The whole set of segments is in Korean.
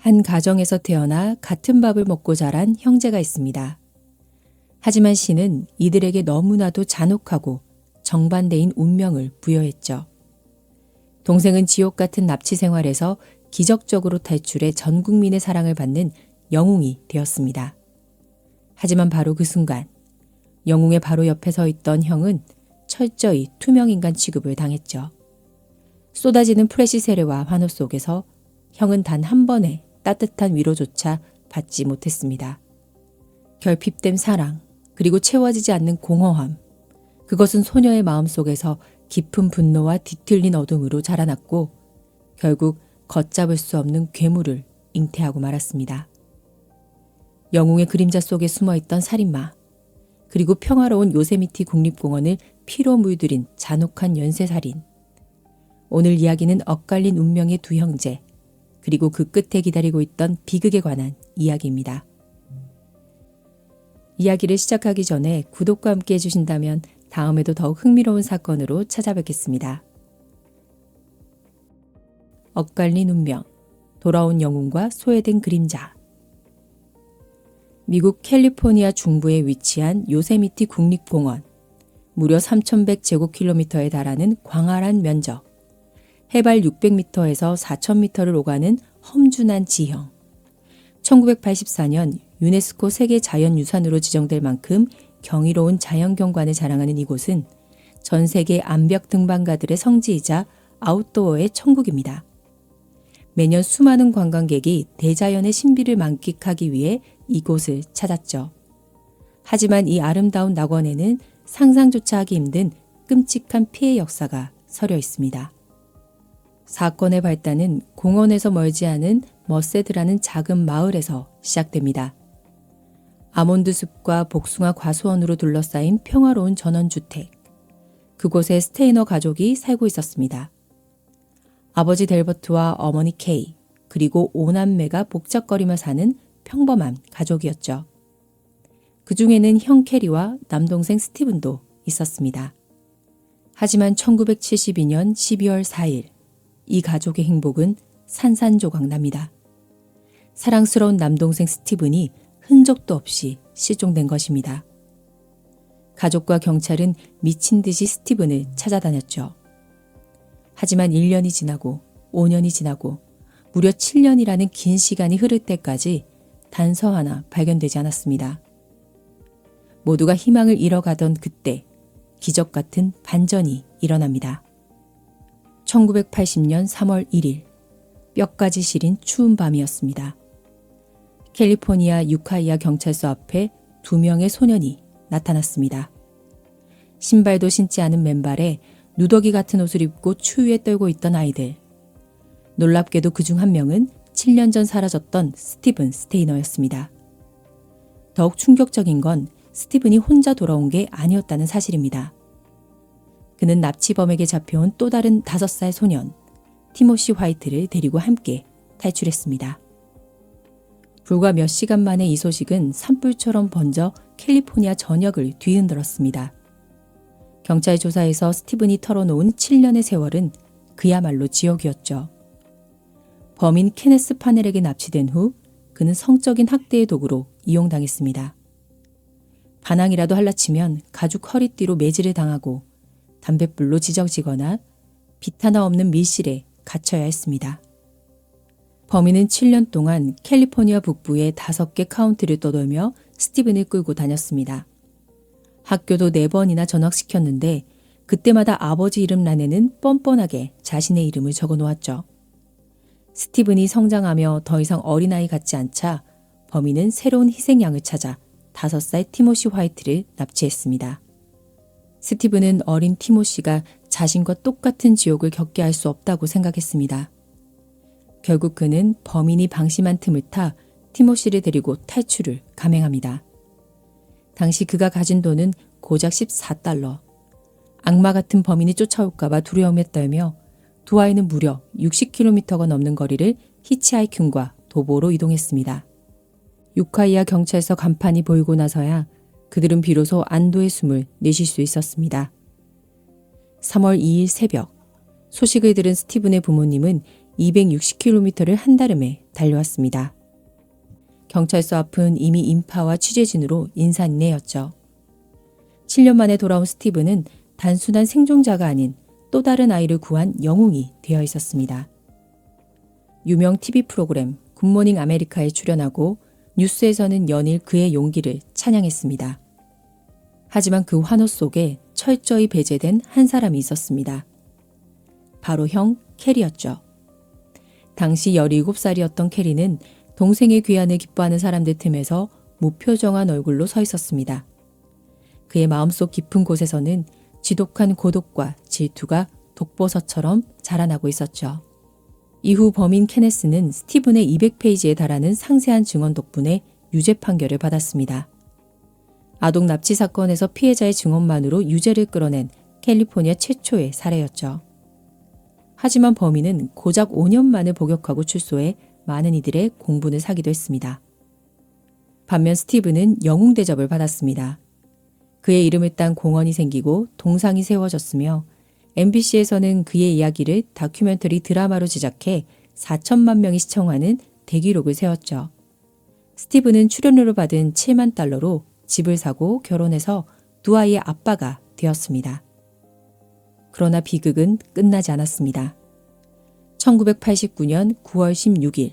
한 가정에서 태어나 같은 밥을 먹고 자란 형제가 있습니다. 하지만 신은 이들에게 너무나도 잔혹하고 정반대인 운명을 부여했죠. 동생은 지옥 같은 납치 생활에서 기적적으로 탈출해 전 국민의 사랑을 받는 영웅이 되었습니다. 하지만 바로 그 순간 영웅의 바로 옆에 서 있던 형은 철저히 투명인간 취급을 당했죠. 쏟아지는 프레시 세례와 환호 속에서 형은 단 한 번의 따뜻한 위로조차 받지 못했습니다. 결핍된 사랑, 그리고 채워지지 않는 공허함, 그것은 소녀의 마음속에서 깊은 분노와 뒤틀린 어둠으로 자라났고 결국 걷잡을 수 없는 괴물을 잉태하고 말았습니다. 영웅의 그림자 속에 숨어있던 살인마, 그리고 평화로운 요세미티 국립공원을 피로 물들인 잔혹한 연쇄살인. 오늘 이야기는 엇갈린 운명의 두 형제, 그리고 그 끝에 기다리고 있던 비극에 관한 이야기입니다. 이야기를 시작하기 전에 구독과 함께 해주신다면 다음에도 더욱 흥미로운 사건으로 찾아뵙겠습니다. 엇갈린 운명, 돌아온 영웅과 소외된 그림자. 미국 캘리포니아 중부에 위치한 요세미티 국립공원, 무려 3,100제곱킬로미터에 달하는 광활한 면적, 해발 600m에서 4,000m를 오가는 험준한 지형. 1984년 유네스코 세계자연유산으로 지정될 만큼 경이로운 자연경관을 자랑하는 이곳은 전 세계 암벽 등반가들의 성지이자 아웃도어의 천국입니다. 매년 수많은 관광객이 대자연의 신비를 만끽하기 위해 이곳을 찾았죠. 하지만 이 아름다운 낙원에는 상상조차 하기 힘든 끔찍한 피해 역사가 서려 있습니다. 사건의 발단은 공원에서 멀지 않은 머세드라는 작은 마을에서 시작됩니다. 아몬드 숲과 복숭아 과수원으로 둘러싸인 평화로운 전원주택. 그곳에 스테이너 가족이 살고 있었습니다. 아버지 델버트와 어머니 케이, 그리고 5남매가 복잡거리며 사는 평범한 가족이었죠. 그 중에는 형 캐리와 남동생 스티븐도 있었습니다. 하지만 1972년 12월 4일, 이 가족의 행복은 산산조각납니다. 사랑스러운 남동생 스티븐이 흔적도 없이 실종된 것입니다. 가족과 경찰은 미친 듯이 스티븐을 찾아다녔죠. 하지만 1년이 지나고 5년이 지나고 무려 7년이라는 긴 시간이 흐를 때까지 단서 하나 발견되지 않았습니다. 모두가 희망을 잃어가던 그때 기적 같은 반전이 일어납니다. 1980년 3월 1일, 뼈까지 시린 추운 밤이었습니다. 캘리포니아 유카이아 경찰서 앞에 2명의 소년이 나타났습니다. 신발도 신지 않은 맨발에 누더기 같은 옷을 입고 추위에 떨고 있던 아이들. 놀랍게도 그중 한 명은 7년 전 사라졌던 스티븐 스테이너였습니다. 더욱 충격적인 건 스티븐이 혼자 돌아온 게 아니었다는 사실입니다. 그는 납치범에게 잡혀온 또 다른 5살 소년, 티모시 화이트를 데리고 함께 탈출했습니다. 불과 몇 시간 만에 이 소식은 산불처럼 번져 캘리포니아 전역을 뒤흔들었습니다. 경찰 조사에서 스티븐이 털어놓은 7년의 세월은 그야말로 지옥이었죠. 범인 케네스 파넬에게 납치된 후 그는 성적인 학대의 도구로 이용당했습니다. 반항이라도 할라치면 가죽 허리띠로 매질을 당하고 담뱃불로 지져지거나 빛 하나 없는 밀실에 갇혀야 했습니다. 범인은 7년 동안 캘리포니아 북부의 5개 카운티를 떠돌며 스티븐을 끌고 다녔습니다. 학교도 4번이나 전학시켰는데 그때마다 아버지 이름란에는 뻔뻔하게 자신의 이름을 적어 놓았죠. 스티븐이 성장하며 더 이상 어린아이 같지 않자 범인은 새로운 희생양을 찾아 5살 티모시 화이트를 납치했습니다. 스티븐은 어린 티모시가 자신과 똑같은 지옥을 겪게 할 수 없다고 생각했습니다. 결국 그는 범인이 방심한 틈을 타 티모시를 데리고 탈출을 감행합니다. 당시 그가 가진 돈은 고작 $14. 악마 같은 범인이 쫓아올까봐 두려움에 떨며 두 아이는 무려 60km가 넘는 거리를 히치하이킹과 도보로 이동했습니다. 유카이아 경찰서 간판이 보이고 나서야 그들은 비로소 안도의 숨을 내쉴 수 있었습니다. 3월 2일 새벽, 소식을 들은 스티븐의 부모님은 260km를 한달음에 달려왔습니다. 경찰서 앞은 이미 인파와 취재진으로 인산인해였죠. 7년 만에 돌아온 스티브는 단순한 생존자가 아닌 또 다른 아이를 구한 영웅이 되어 있었습니다. 유명 TV 프로그램 굿모닝 아메리카에 출연하고 뉴스에서는 연일 그의 용기를 찬양했습니다. 하지만 그 환호 속에 철저히 배제된 한 사람이 있었습니다. 바로 형 캐리였죠. 당시 17살이었던 캐리는 동생의 귀환을 기뻐하는 사람들 틈에서 무표정한 얼굴로 서 있었습니다. 그의 마음속 깊은 곳에서는 지독한 고독과 질투가 독버섯처럼 자라나고 있었죠. 이후 범인 케네스는 스티븐의 200페이지에 달하는 상세한 증언 덕분에 유죄 판결을 받았습니다. 아동 납치 사건에서 피해자의 증언만으로 유죄를 끌어낸 캘리포니아 최초의 사례였죠. 하지만 범인은 고작 5년 만에 복역하고 출소해 많은 이들의 공분을 사기도 했습니다. 반면 스티브는 영웅 대접을 받았습니다. 그의 이름을 딴 공원이 생기고 동상이 세워졌으며 MBC에서는 그의 이야기를 다큐멘터리 드라마로 제작해 4천만 명이 시청하는 대기록을 세웠죠. 스티브는 출연료를 받은 7만 달러로 집을 사고 결혼해서 두 아이의 아빠가 되었습니다. 그러나 비극은 끝나지 않았습니다. 1989년 9월 16일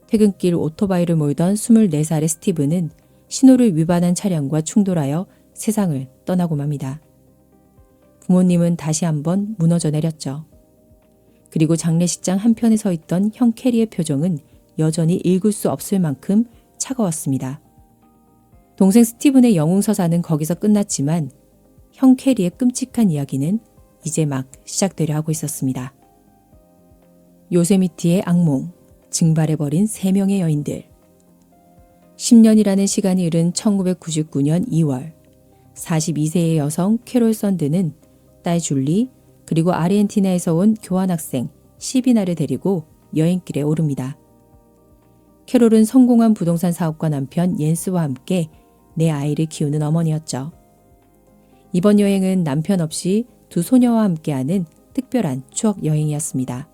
퇴근길 오토바이를 몰던 24살의 스티브는 신호를 위반한 차량과 충돌하여 세상을 떠나고 맙니다. 부모님은 다시 한번 무너져 내렸죠. 그리고 장례식장 한편에 서 있던 형 캐리의 표정은 여전히 읽을 수 없을 만큼 차가웠습니다. 동생 스티븐의 영웅서사는 거기서 끝났지만 형 캐리의 끔찍한 이야기는 이제 막 시작되려 하고 있었습니다. 요세미티의 악몽, 증발해버린 3명의 여인들. 10년이라는 시간이 흐른 1999년 2월, 42세의 여성 캐롤 썬드는 딸 줄리 그리고 아르헨티나에서 온 교환학생 시비나를 데리고 여행길에 오릅니다. 캐롤은 성공한 부동산 사업가 남편 옌스와 함께 4아이를 키우는 어머니였죠. 이번 여행은 남편 없이 2 소녀와 함께하는 특별한 추억 여행이었습니다.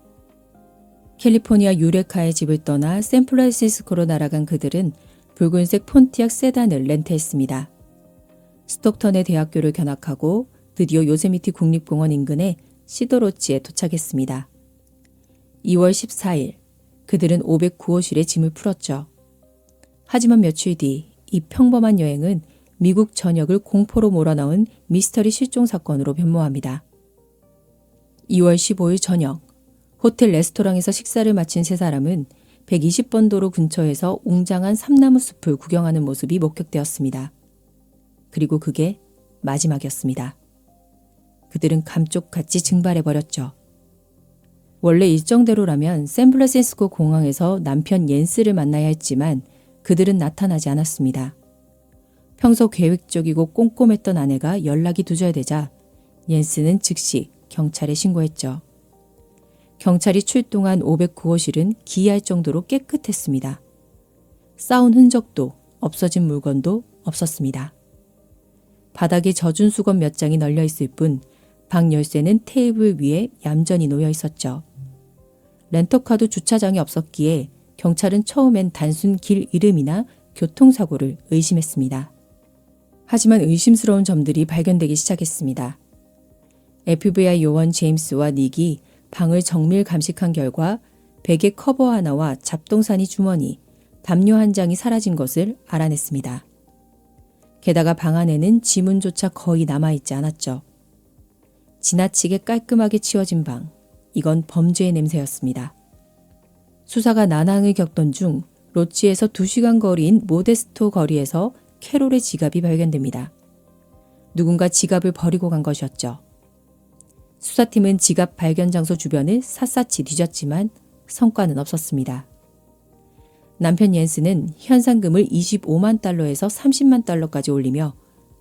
캘리포니아 유레카의 집을 떠나 샌프란시스코로 날아간 그들은 붉은색 폰티악 세단을 렌트했습니다. 스톡턴의 대학교를 견학하고 드디어 요세미티 국립공원 인근의 시도로치에 도착했습니다. 2월 14일 그들은 509호실에 짐을 풀었죠. 하지만 며칠 뒤 이 평범한 여행은 미국 전역을 공포로 몰아넣은 미스터리 실종 사건으로 변모합니다. 2월 15일 저녁 호텔 레스토랑에서 식사를 마친 3사람은 120번 도로 근처에서 웅장한 삼나무 숲을 구경하는 모습이 목격되었습니다. 그리고 그게 마지막이었습니다. 그들은 감쪽같이 증발해버렸죠. 원래 일정대로라면 샌프란시스코 공항에서 남편 옌스를 만나야 했지만 그들은 나타나지 않았습니다. 평소 계획적이고 꼼꼼했던 아내가 연락이 두절되자 옌스는 즉시 경찰에 신고했죠. 경찰이 출동한 509호실은 기이할 정도로 깨끗했습니다. 싸운 흔적도 없어진 물건도 없었습니다. 바닥에 젖은 수건 몇 장이 널려 있을 뿐 방 열쇠는 테이블 위에 얌전히 놓여 있었죠. 렌터카도 주차장에 없었기에 경찰은 처음엔 단순 길 이름이나 교통사고를 의심했습니다. 하지만 의심스러운 점들이 발견되기 시작했습니다. FBI 요원 제임스와 닉이 방을 정밀 감식한 결과 베개 커버 하나와 잡동사니 주머니, 담요 한 장이 사라진 것을 알아냈습니다. 게다가 방 안에는 지문조차 거의 남아있지 않았죠. 지나치게 깔끔하게 치워진 방, 이건 범죄의 냄새였습니다. 수사가 난항을 겪던 중 로치에서 2시간 거리인 모데스토 거리에서 캐롤의 지갑이 발견됩니다. 누군가 지갑을 버리고 간 것이었죠. 수사팀은 지갑 발견 장소 주변을 샅샅이 뒤졌지만 성과는 없었습니다. 남편 옌스는 현상금을 25만 달러에서 30만 달러까지 올리며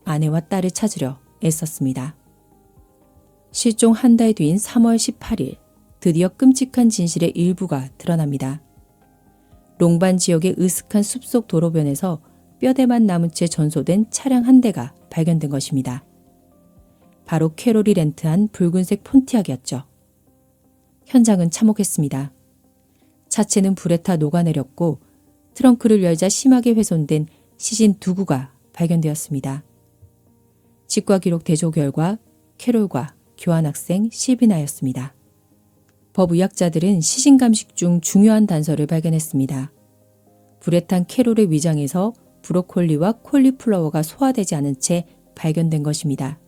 아내와 딸을 찾으려 애썼습니다. 실종 한 달 뒤인 3월 18일 드디어 끔찍한 진실의 일부가 드러납니다. 롱반 지역의 으슥한 숲속 도로변에서 뼈대만 남은 채 전소된 차량 한 대가 발견된 것입니다. 바로 캐롤이 렌트한 붉은색 폰티악이었죠. 현장은 참혹했습니다. 차체는 불에 타 녹아내렸고 트렁크를 열자 심하게 훼손된 시신 2구가 발견되었습니다. 치과 기록 대조 결과 캐롤과 교환학생 실비나였습니다. 법의학자들은 시신 감식 중 중요한 단서를 발견했습니다. 불에 탄 캐롤의 위장에서 브로콜리와 콜리플라워가 소화되지 않은 채 발견된 것입니다.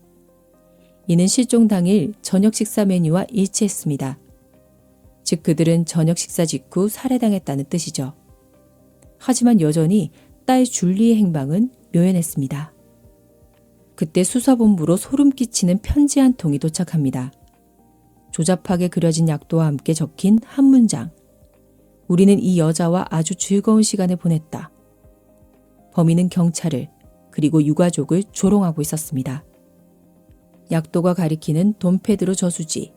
이는 실종 당일 저녁 식사 메뉴와 일치했습니다. 즉 그들은 저녁 식사 직후 살해당했다는 뜻이죠. 하지만 여전히 딸 줄리의 행방은 묘연했습니다. 그때 수사본부로 소름 끼치는 편지 한 통이 도착합니다. 조잡하게 그려진 약도와 함께 적힌 한 문장. 우리는 이 여자와 아주 즐거운 시간을 보냈다. 범인은 경찰을 그리고 유가족을 조롱하고 있었습니다. 약도가 가리키는 돈페드로 저수지.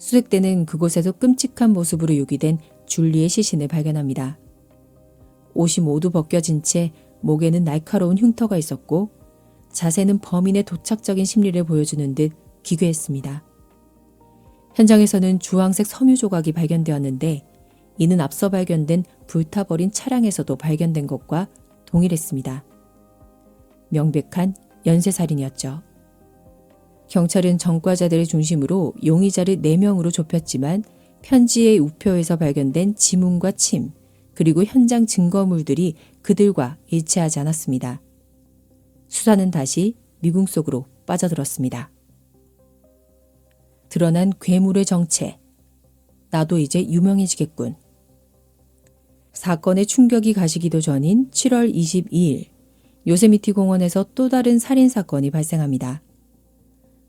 수색대는 그곳에서 끔찍한 모습으로 유기된 줄리의 시신을 발견합니다. 옷이 모두 벗겨진 채 목에는 날카로운 흉터가 있었고 자세는 범인의 도착적인 심리를 보여주는 듯 기괴했습니다. 현장에서는 주황색 섬유 조각이 발견되었는데 이는 앞서 발견된 불타버린 차량에서도 발견된 것과 동일했습니다. 명백한 연쇄살인이었죠. 경찰은 전과자들을 중심으로 용의자를 4명으로 좁혔지만 편지의 우표에서 발견된 지문과 침, 그리고 현장 증거물들이 그들과 일치하지 않았습니다. 수사는 다시 미궁 속으로 빠져들었습니다. 드러난 괴물의 정체. 나도 이제 유명해지겠군. 사건의 충격이 가시기도 전인 7월 22일 요세미티 공원에서 또 다른 살인사건이 발생합니다.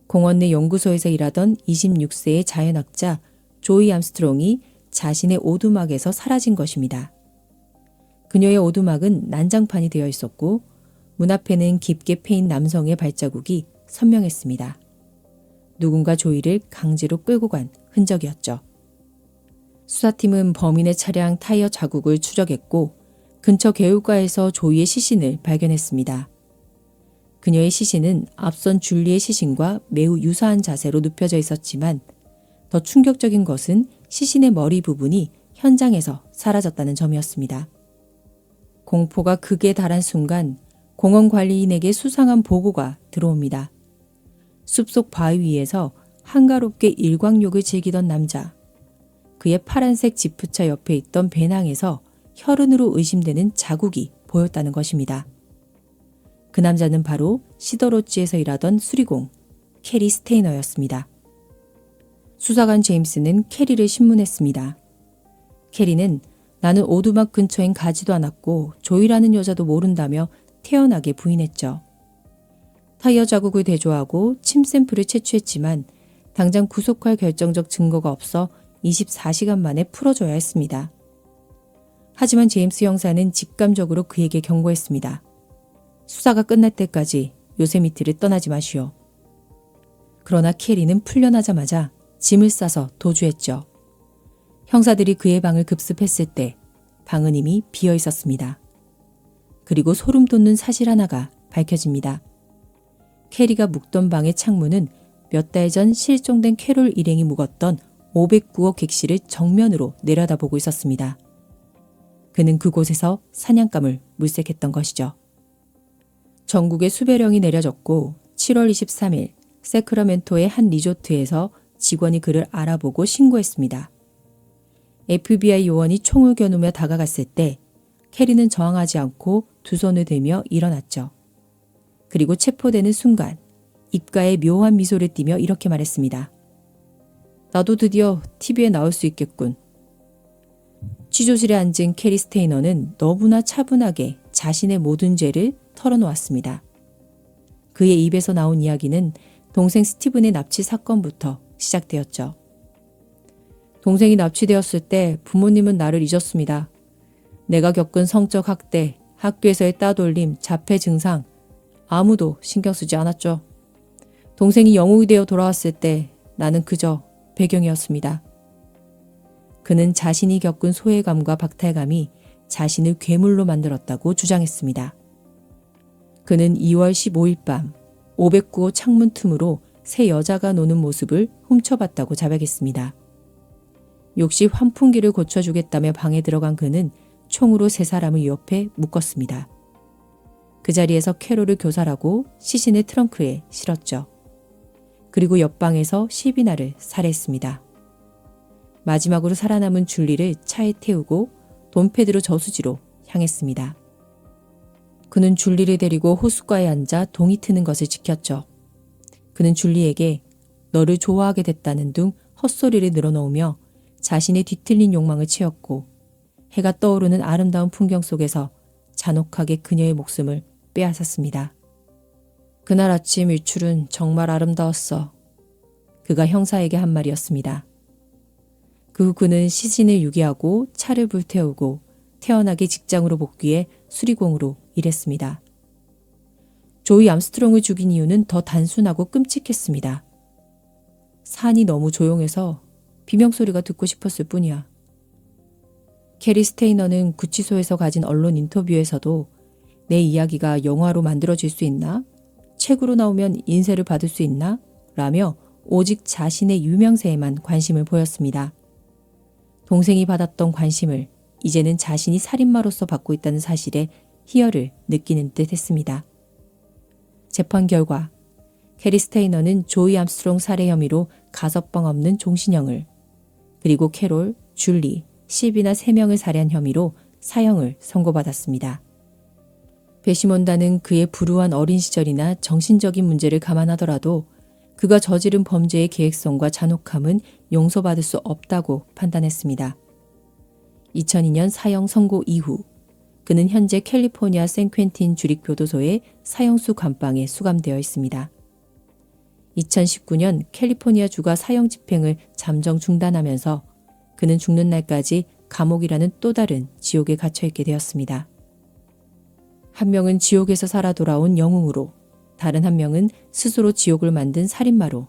공원 내 연구소에서 일하던 26세의 자연학자 조이 암스트롱이 자신의 오두막에서 사라진 것입니다. 그녀의 오두막은 난장판이 되어 있었고 문 앞에는 깊게 패인 남성의 발자국이 선명했습니다. 누군가 조이를 강제로 끌고 간 흔적이었죠. 수사팀은 범인의 차량 타이어 자국을 추적했고 근처 개울가에서 조이의 시신을 발견했습니다. 그녀의 시신은 앞선 줄리의 시신과 매우 유사한 자세로 눕혀져 있었지만 더 충격적인 것은 시신의 머리 부분이 현장에서 사라졌다는 점이었습니다. 공포가 극에 달한 순간 공원 관리인에게 수상한 보고가 들어옵니다. 숲속 바위 위에서 한가롭게 일광욕을 즐기던 남자. 그의 파란색 지프차 옆에 있던 배낭에서 혈흔으로 의심되는 자국이 보였다는 것입니다. 그 남자는 바로 시더로지에서 일하던 수리공 캐리 스테이너였습니다. 수사관 제임스는 캐리를 신문했습니다. 캐리는 나는 오두막 근처엔 가지도 않았고 조이라는 여자도 모른다며 태연하게 부인했죠. 타이어 자국을 대조하고 침 샘플을 채취했지만 당장 구속할 결정적 증거가 없어 24시간 만에 풀어줘야 했습니다. 하지만 제임스 형사는 직감적으로 그에게 경고했습니다. 수사가 끝날 때까지 요세미티를 떠나지 마시오. 그러나 캐리는 풀려나자마자 짐을 싸서 도주했죠. 형사들이 그의 방을 급습했을 때 방은 이미 비어 있었습니다. 그리고 소름 돋는 사실 하나가 밝혀집니다. 캐리가 묵던 방의 창문은 몇 달 전 실종된 캐롤 일행이 묵었던 509호 객실을 정면으로 내려다보고 있었습니다. 그는 그곳에서 사냥감을 물색했던 것이죠. 전국에 수배령이 내려졌고 7월 23일 세크라멘토의 한 리조트에서 직원이 그를 알아보고 신고했습니다. FBI 요원이 총을 겨누며 다가갔을 때 캐리는 저항하지 않고 두 손을 들며 일어났죠. 그리고 체포되는 순간 입가에 묘한 미소를 띠며 이렇게 말했습니다. 나도 드디어 TV에 나올 수 있겠군. 취조실에 앉은 캐리 스테이너는 너무나 차분하게 자신의 모든 죄를 털어놓았습니다. 그의 입에서 나온 이야기는 동생 스티븐의 납치 사건부터 시작되었죠. 동생이 납치되었을 때 부모님은 나를 잊었습니다. 내가 겪은 성적 학대, 학교에서의 따돌림, 자폐 증상 아무도 신경 쓰지 않았죠. 동생이 영웅이 되어 돌아왔을 때 나는 그저 배경이었습니다. 그는 자신이 겪은 소외감과 박탈감이 자신을 괴물로 만들었다고 주장했습니다. 그는 2월 15일 밤 509호 창문 틈으로 새 여자가 노는 모습을 훔쳐봤다고 자백했습니다. 역시 환풍기를 고쳐주겠다며 방에 들어간 그는 총으로 세 사람을 위협해 묶었습니다. 그 자리에서 캐롤을 교살하고 시신을 트렁크에 실었죠. 그리고 옆방에서 시비나를 살해했습니다. 마지막으로 살아남은 줄리를 차에 태우고 돈페드로 저수지로 향했습니다. 그는 줄리를 데리고 호숫가에 앉아 동이 트는 것을 지켰죠. 그는 줄리에게 너를 좋아하게 됐다는 둥 헛소리를 늘어놓으며 자신의 뒤틀린 욕망을 채웠고 해가 떠오르는 아름다운 풍경 속에서 잔혹하게 그녀의 목숨을 빼앗았습니다. 그날 아침 일출은 정말 아름다웠어. 그가 형사에게 한 말이었습니다. 그 후 그는 시신을 유기하고 차를 불태우고 태어나기 직장으로 복귀해 수리공으로 일했습니다. 조이 암스트롱을 죽인 이유는 더 단순하고 끔찍했습니다. 산이 너무 조용해서 비명소리가 듣고 싶었을 뿐이야. 캐리 스테이너는 구치소에서 가진 언론 인터뷰에서도 내 이야기가 영화로 만들어질 수 있나? 책으로 나오면 인쇄를 받을 수 있나? 라며 오직 자신의 유명세에만 관심을 보였습니다. 동생이 받았던 관심을 이제는 자신이 살인마로서 받고 있다는 사실에 희열을 느끼는 듯 했습니다. 재판 결과 캐리 스테이너는 조이 암스트롱 살해 혐의로 가석방 없는 종신형을, 그리고 캐롤, 줄리, 시비나 3명을 살해한 혐의로 사형을 선고받았습니다. 배심원단은 그의 불우한 어린 시절이나 정신적인 문제를 감안하더라도 그가 저지른 범죄의 계획성과 잔혹함은 용서받을 수 없다고 판단했습니다. 2002년 사형 선고 이후 그는 현재 캘리포니아 샌퀸틴 주립교도소의 사형수 감방에 수감되어 있습니다. 2019년 캘리포니아주가 사형 집행을 잠정 중단하면서 그는 죽는 날까지 감옥이라는 또 다른 지옥에 갇혀있게 되었습니다. 한 명은 지옥에서 살아 돌아온 영웅으로, 다른 한 명은 스스로 지옥을 만든 살인마로,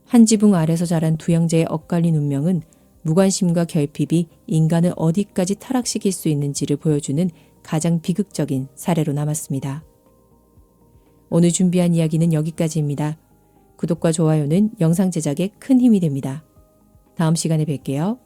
한 지붕 아래서 자란 두 형제의 엇갈린 운명은 무관심과 결핍이 인간을 어디까지 타락시킬 수 있는지를 보여주는 가장 비극적인 사례로 남았습니다. 오늘 준비한 이야기는 여기까지입니다. 구독과 좋아요는 영상 제작에 큰 힘이 됩니다. 다음 시간에 뵐게요.